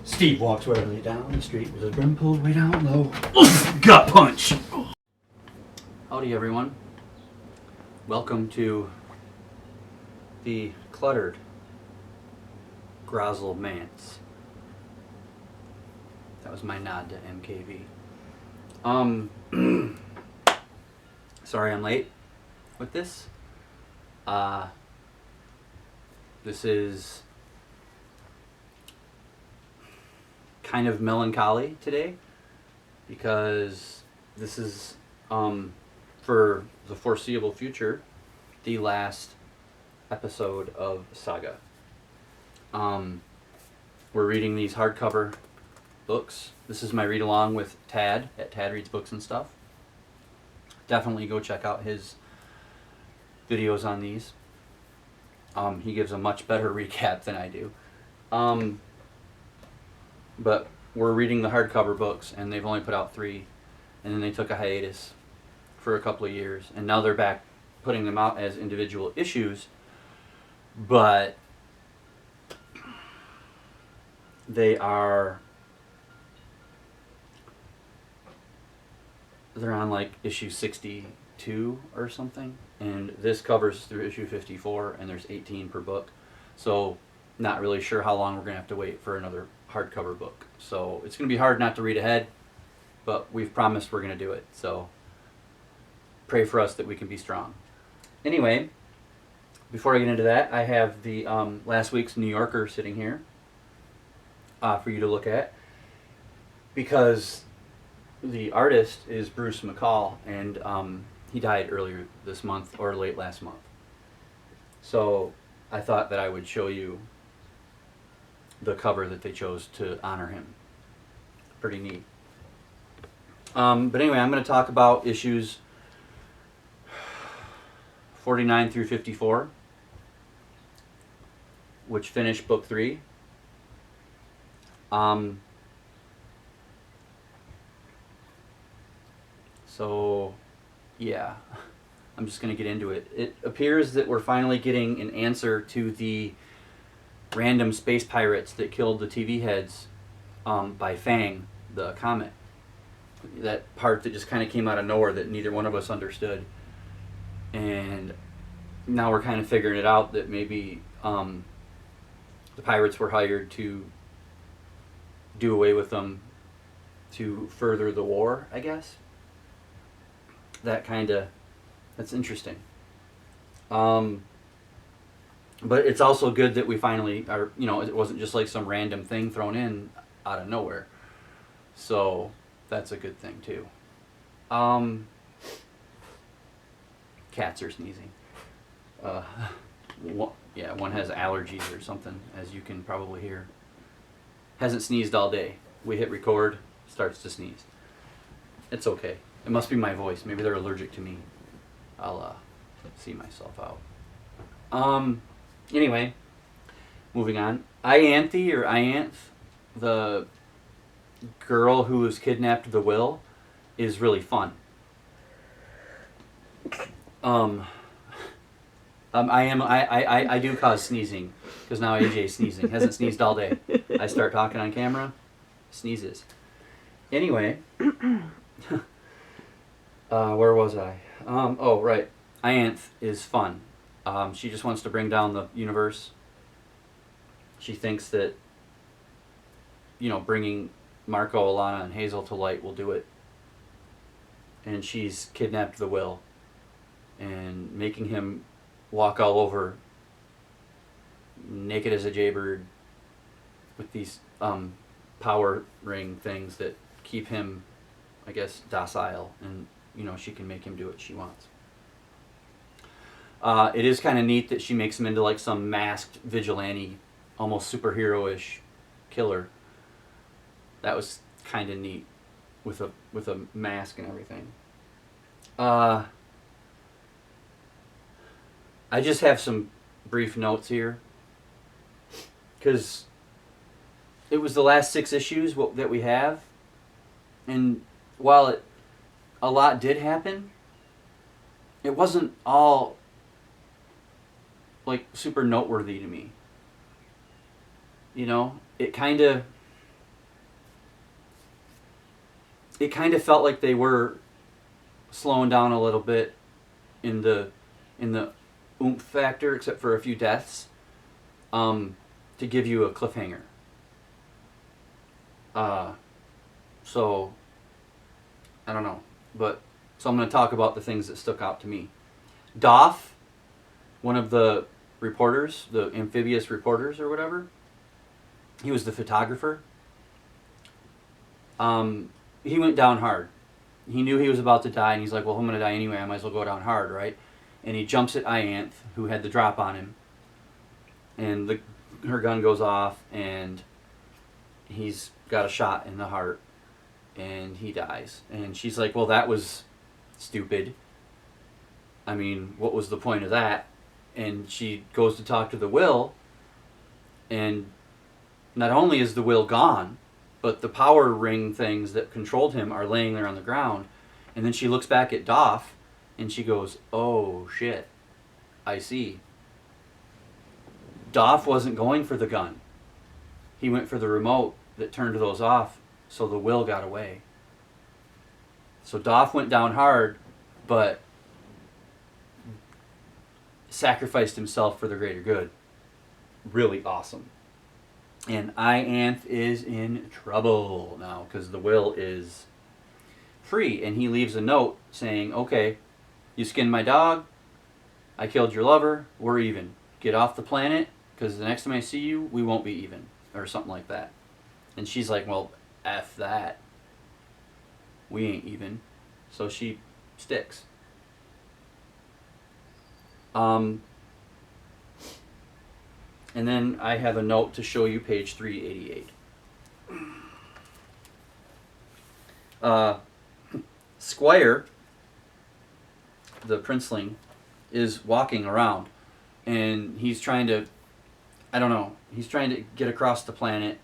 Steve walks warily down the street with his brim pulled way down low. Gut punch! Howdy, everyone. Welcome to the cluttered Grozzle Mance. That was my nod to MKV. Sorry I'm late with this. This is kind of melancholy today because this is for the foreseeable future the last episode of Saga. We're reading these hardcover books. This is my read along with Tad at Tad Reads Books and Stuff. Definitely go check out his videos on these. He gives a much better recap than I do. But we're reading the hardcover books, and they've only put out 3, and then they took a hiatus for a couple of years, and now they're back putting them out as individual issues, but they're on like issue 62 or something, and this covers through issue 54, and there's 18 per book, so not really sure how long we're going to have to wait for another hardcover book. So it's going to be hard not to read ahead, but we've promised we're going to do it, so pray for us that we can be strong. Anyway, before I get into that, I have the last week's New Yorker sitting here for you to look at, because the artist is Bruce McCall, and he died earlier this month or late last month. So I thought that I would show you the cover that they chose to honor him. Pretty neat. But anyway, I'm going to talk about issues 49 through 54, which finish book 3. So, yeah, I'm just going to get into it. It appears that we're finally getting an answer to the random space pirates that killed the TV heads by Fang, the comet. That part that just kind of came out of nowhere that neither one of us understood. And now we're kind of figuring it out that maybe the pirates were hired to do away with them to further the war, I guess. That's interesting. But it's also good that we finally are, it wasn't just like some random thing thrown in out of nowhere. So that's a good thing too. Cats are sneezing. One has allergies or something, as you can probably hear. Hasn't sneezed all day. We hit record, starts to sneeze. It's okay. It must be my voice. Maybe they're allergic to me. I'll see myself out. Anyway, moving on. Ianthe, the girl who was kidnapped the will, is really fun. I do cause sneezing, because now AJ's sneezing. Hasn't sneezed all day. I start talking on camera, sneezes. Anyway, where was I? Oh, right. Ianthe is fun. She just wants to bring down the universe. She thinks that, bringing Marco, Alana, and Hazel to light will do it. And she's kidnapped the will and making him walk all over naked as a jaybird with these power ring things that keep him, I guess, docile, and she can make him do what she wants. It is kind of neat that she makes him into like some masked vigilante, almost superhero-ish killer. That was kind of neat with a mask and everything. I just have some brief notes here, because it was the last 6 issues that we have, and while a lot did happen, it wasn't all like super noteworthy to me. You know, it kind of felt like they were slowing down a little bit in the oomph factor, except for a few deaths, to give you a cliffhanger. So I don't know, but so I'm going to talk about the things that stuck out to me. Doff, one of the reporters, the amphibious reporters or whatever, he was the photographer. He went down hard. He knew he was about to die, and he's like, well, I'm going to die anyway. I might as well go down hard, right? And he jumps at Ianth, who had the drop on him. And her gun goes off, and he's got a shot in the heart, and he dies. And she's like, well, that was stupid. I mean, what was the point of that? And she goes to talk to the will, and not only is the will gone, but the power ring things that controlled him are laying there on the ground. And then she looks back at Doff, and she goes, oh, shit, I see. Doff wasn't going for the gun. He went for the remote that turned those off, so the will got away. So Doff went down hard, but sacrificed himself for the greater good. Really awesome. And Ianth is in trouble now because the will is free, and he leaves a note saying, okay, you skinned my dog, I killed your lover, we're even. Get off the planet, because the next time I see you, we won't be even, or something like that. And she's like, well, F that. We ain't even. So she sticks. And then I have a note to show you page 388. Squire, the princeling, is walking around, and he's trying to, I don't know, he's trying to get across the planet.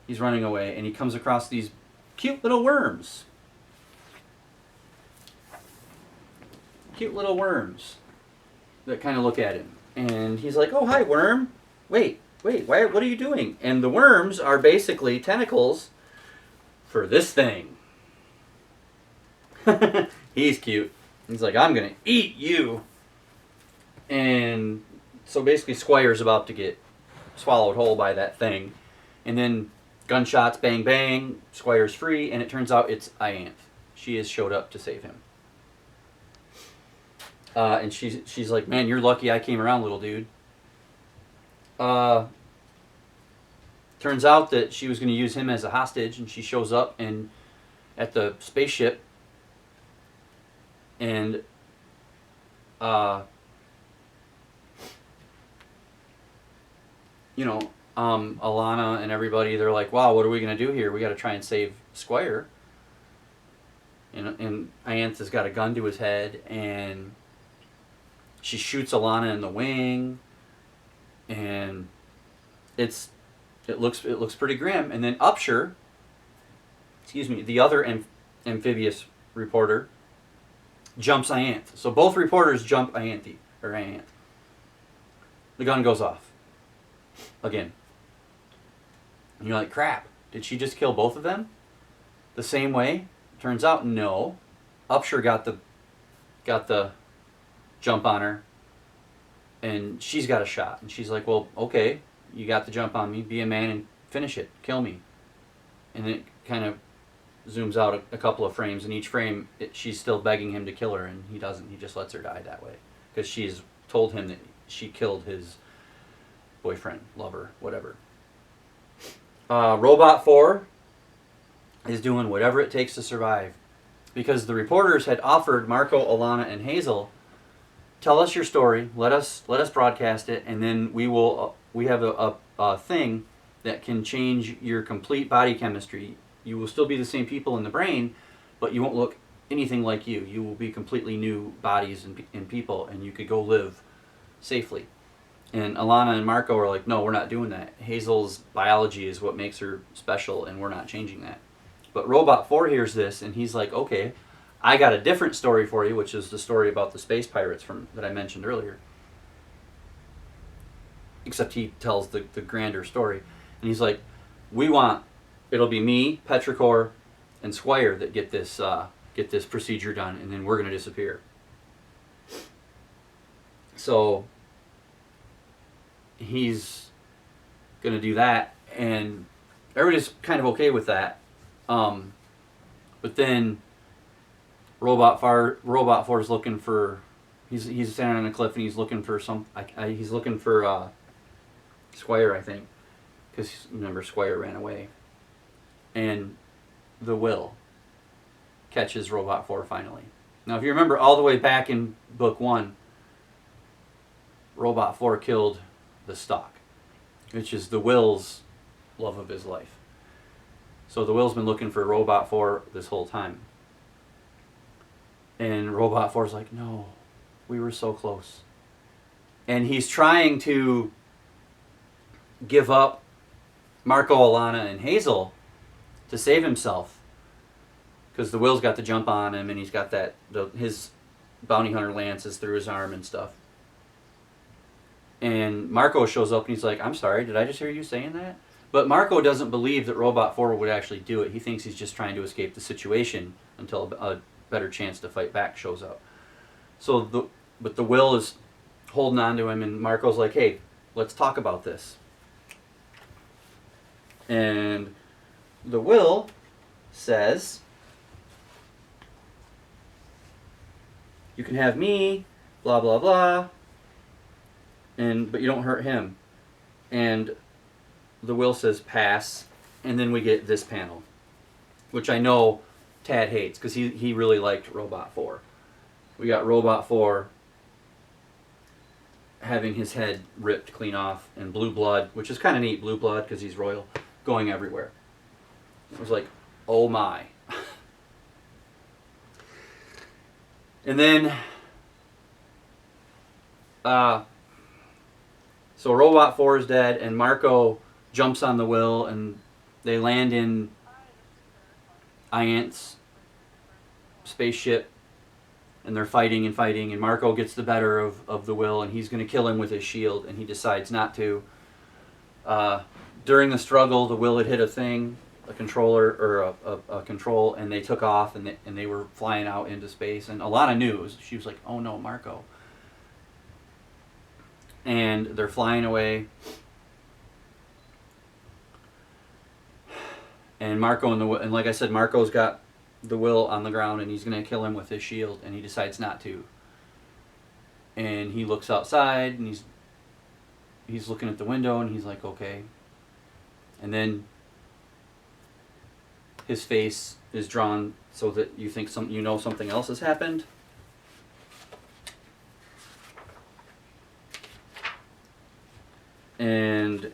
He's running away, and he comes across these cute little worms. Cute little worms that kind of look at him. And he's like, oh, hi, worm. Wait, what are you doing? And the worms are basically tentacles for this thing. He's cute. He's like, I'm going to eat you. And so basically Squire's about to get swallowed whole by that thing. And then gunshots, bang, bang, Squire's free, and it turns out it's Ianth. She has showed up to save him. And she's like, man, you're lucky I came around, little dude. Turns out that she was going to use him as a hostage, and she shows up and at the spaceship, and Alana and everybody, they're like, wow, what are we going to do here? We got to try and save Squire. And Ianth has got a gun to his head, and she shoots Alana in the wing, and it looks pretty grim. And then Upshur, the other amphibious reporter, jumps Ianth. So both reporters jump Ianth. The gun goes off again, and you're like, crap! Did she just kill both of them the same way? Turns out, no. Upshur got the jump on her, and she's got a shot, and she's like, well, okay, you got the jump on me, be a man and finish it, kill me. And it kind of zooms out a couple of frames, and each frame she's still begging him to kill her, and he doesn't. He just lets her die that way because she's told him that she killed his boyfriend, lover, whatever. Robot 4 is doing whatever it takes to survive, because the reporters had offered Marco, Alana, and Hazel, tell us your story, let us broadcast it, and then we have a thing that can change your complete body chemistry. You will still be the same people in the brain, but you won't look anything like you. You will be completely new bodies and people, and you could go live safely. And Alana and Marco are like, no, we're not doing that. Hazel's biology is what makes her special, and we're not changing that. But Robot 4 hears this, and he's like, okay, I got a different story for you, which is the story about the space pirates that I mentioned earlier. Except he tells the grander story. And he's like, it'll be me, Petrichor, and Squire that get this procedure done, and then we're going to disappear. So he's going to do that, and everybody's kind of okay with that. But then Robot 4 is looking for. He's standing on a cliff and he's looking for he's looking for Squire, I think, because remember Squire ran away, and the Will catches Robot 4 finally. Now, if you remember all the way back in book 1, Robot 4 killed the Stalk, which is the Will's love of his life. So the Will's been looking for Robot 4 this whole time. And Robot 4's like, no, we were so close. And he's trying to give up Marco, Alana, and Hazel to save himself. Because the Will's got the jump on him, and he's got his bounty hunter lances through his arm and stuff. And Marco shows up and he's like, I'm sorry, did I just hear you saying that? But Marco doesn't believe that Robot 4 would actually do it. He thinks he's just trying to escape the situation until a better chance to fight back shows up. But the Will is holding on to him, and Marco's like, hey, let's talk about this. And the Will says, you can have me, blah, blah, blah, but you don't hurt him. And the Will says pass, and then we get this panel, which I know Tad hates, because he really liked Robot 4. We got Robot 4 having his head ripped clean off, and blue blood, which is kind of neat, blue blood, because he's royal, going everywhere. It was like, oh my. And then, so Robot 4 is dead, and Marco jumps on the Will, and they land in Iant's spaceship, and they're fighting, and Marco gets the better of the Will, and he's going to kill him with his shield, and he decides not to. During the struggle, the Will had hit a controller, or a control, and they took off, and they were flying out into space, and Alana knew. She was like, oh no, Marco. And they're flying away, and Marco and like I said, Marco's got the Will on the ground, and he's going to kill him with his shield, and he decides not to. And he looks outside, and he's looking at the window, and he's like, okay. And then his face is drawn so that you think something else has happened. And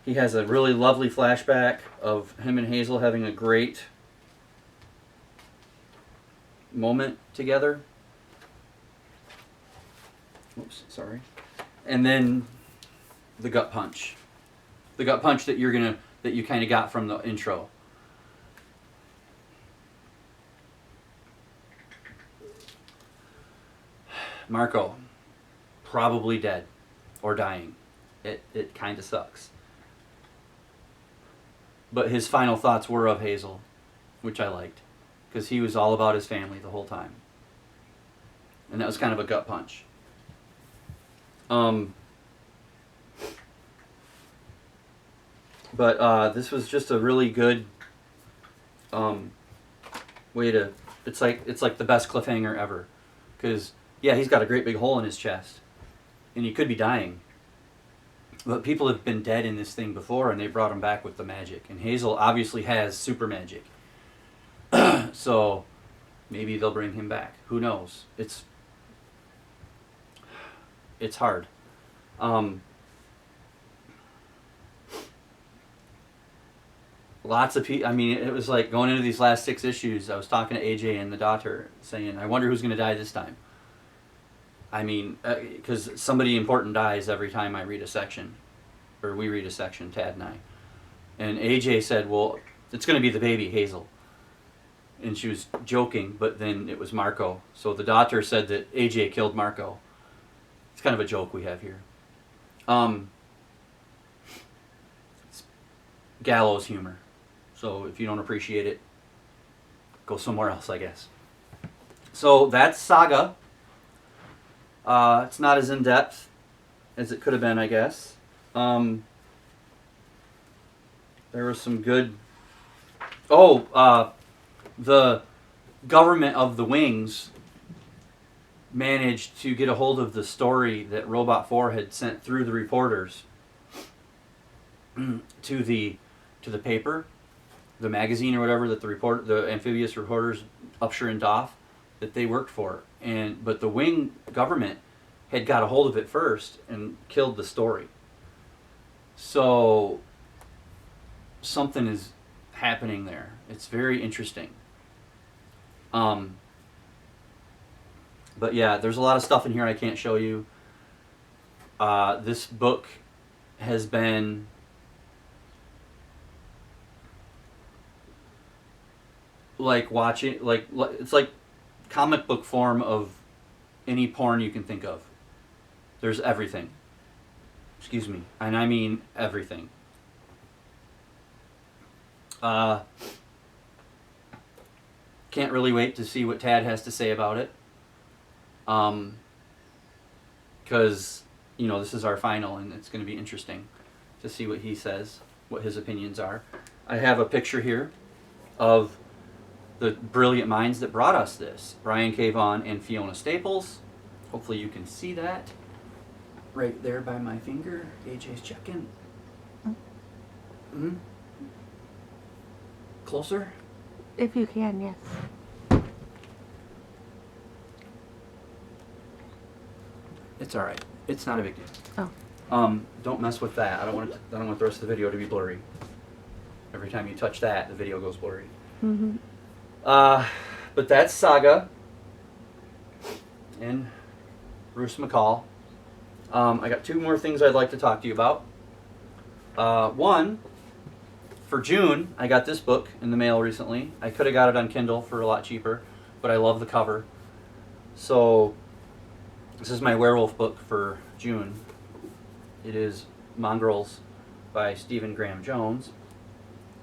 he has a really lovely flashback of him and Hazel having a great moment together. Oops, sorry. And then the gut punch. The gut punch that you kind of got from the intro. Marco, probably dead or dying. It kind of sucks. But his final thoughts were of Hazel, which I liked, because he was all about his family the whole time. And that was kind of a gut punch. But this was just a really good way to... It's like the best cliffhanger ever. Because, yeah, he's got a great big hole in his chest. And he could be dying. But people have been dead in this thing before, and they brought him back with the magic. And Hazel obviously has super magic. So maybe they'll bring him back. Who knows? It's hard. Lots of people. I mean, it was like going into these last 6 issues. I was talking to AJ and the daughter, saying, "I wonder who's going to die this time." I mean, because somebody important dies every time I read a section, or we read a section, Tad and I. And AJ said, "Well, it's going to be the baby Hazel." and she was joking, but then it was Marco. So the daughter said that AJ killed Marco. It's kind of a joke we have here. It's gallows humor. So if you don't appreciate it, go somewhere else, I guess. So that's Saga. It's not as in-depth as it could have been, I guess. There was some good... the government of the Wings managed to get a hold of the story that Robot 4 had sent through the reporters to the paper, the magazine or whatever that the amphibious reporters Upshur and Doff that they worked for, but the Wing government had got a hold of it first and killed the story. So something is happening there. It's very interesting. But yeah, there's a lot of stuff in here I can't show you. This book has been like watching, like it's like comic book form of any porn you can think of. There's everything. Excuse me, and I mean everything. Can't really wait to see what Tad has to say about it. Because, this is our final, and it's going to be interesting to see what he says, what his opinions are. I have a picture here of the brilliant minds that brought us this. Brian K. Vaughn and Fiona Staples. Hopefully you can see that. Right there by my finger. AJ's checking. Mm-hmm. Closer? If you can, yes. It's all right. It's not a big deal. Oh. Don't mess with that. I don't want the rest of the video to be blurry. Every time you touch that, the video goes blurry. Mm-hmm. But that's Saga and Bruce McCall. I got two more things I'd like to talk to you about. One, for June, I got this book in the mail recently. I could have got it on Kindle for a lot cheaper, but I love the cover. So this is my werewolf book for June. It is Mongrels by Stephen Graham Jones.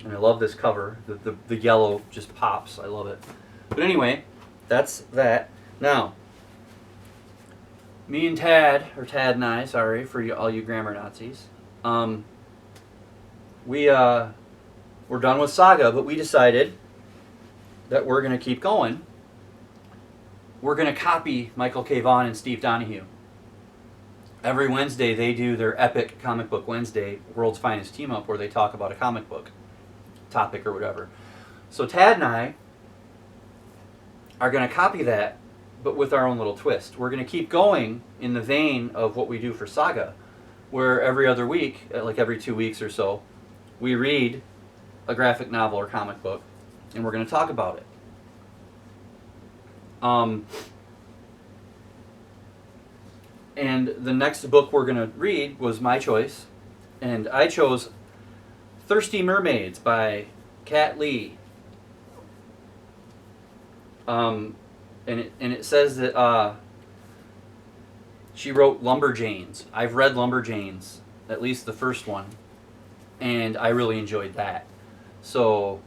And I love this cover. The yellow just pops. I love it. But anyway, that's that. Now, me and Tad, or Tad and I, sorry for all you grammar Nazis, we're done with Saga, but we decided that we're going to keep going. We're going to copy Michael K. Vaughn and Steve Donahue. Every Wednesday they do their epic Comic Book Wednesday, World's Finest Team Up, where they talk about a comic book topic or whatever. So Tad and I are going to copy that, but with our own little twist. We're going to keep going in the vein of what we do for Saga, where every other week, like every 2 weeks or so, we read a graphic novel or comic book, and we're going to talk about it. And the next book we're going to read was my choice, and I chose Thirsty Mermaids by Kat Lee. And it says that she wrote Lumberjanes. I've read Lumberjanes, at least the first one, and I really enjoyed that. So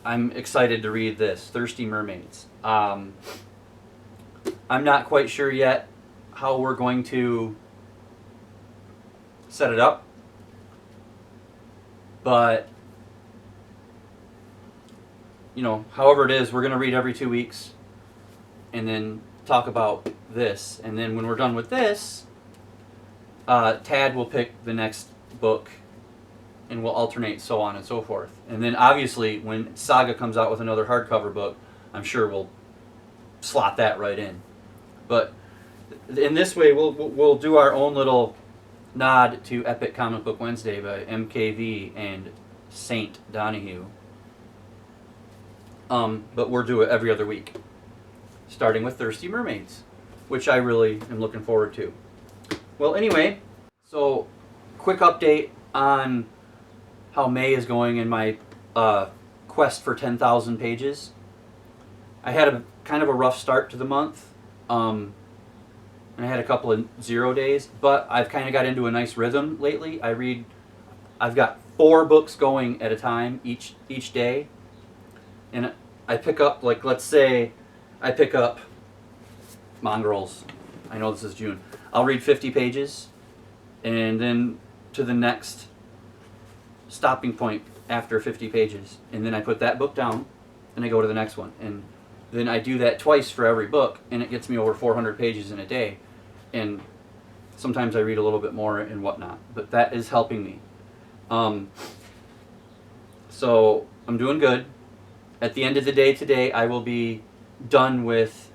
I'm excited to read this, Thirsty Mermaids. I'm not quite sure yet how we're going to set it up, but however it is, we're going to read every 2 weeks and then talk about this, and then when we're done with this, Tad will pick the next book and we'll alternate, so on and so forth. And then obviously when Saga comes out with another hardcover book, I'm sure we'll slot that right in. But in this way, we'll do our own little nod to Epic Comic Book Wednesday by MKV and Saint Donahue. But we'll do it every other week, starting with Thirsty Mermaids, which I really am looking forward to. Well, anyway, so quick update on how May is going in my quest for 10,000 pages. I had a kind of a rough start to the month, and I had a couple of 0 days, but I've kind of got into a nice rhythm lately. I've got 4 books going at a time each day, and I pick up, like, let's say I pick up Mongrels. I know this is June. I'll read 50 pages, and then to the next stopping point after 50 pages, and then I put that book down, and I go to the next one, and then I do that twice for every book, and it gets me over 400 pages in a day, and sometimes I read a little bit more and whatnot, but that is helping me. So I'm doing good. At the end of the day today, I will be done with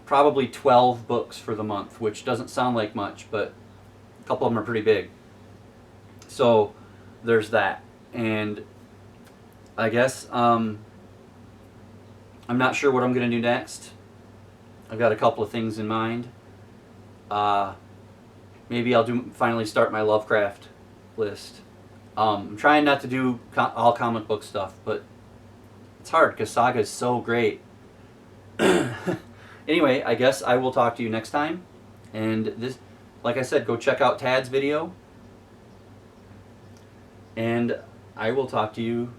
probably 12 books for the month, which doesn't sound like much, but a couple of them are pretty big. So there's that. And I guess I'm not sure what I'm going to do next. I've got a couple of things in mind. Maybe I'll finally start my Lovecraft list. I'm trying not to do all comic book stuff, but it's hard because Saga is so great. Anyway, I guess I will talk to you next time. And this, like I said, go check out Tad's video. And I will talk to you.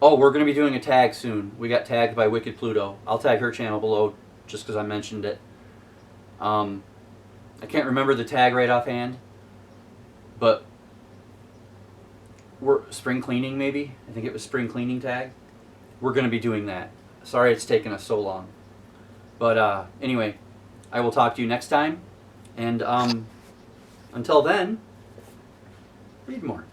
Oh, we're going to be doing a tag soon. We got tagged by Wicked Pluto. I'll tag her channel below just because I mentioned it. I can't remember the tag right offhand, but we're spring cleaning maybe. I think it was spring cleaning tag. We're going to be doing that. Sorry it's taken us so long. But anyway, I will talk to you next time. And until then, read more.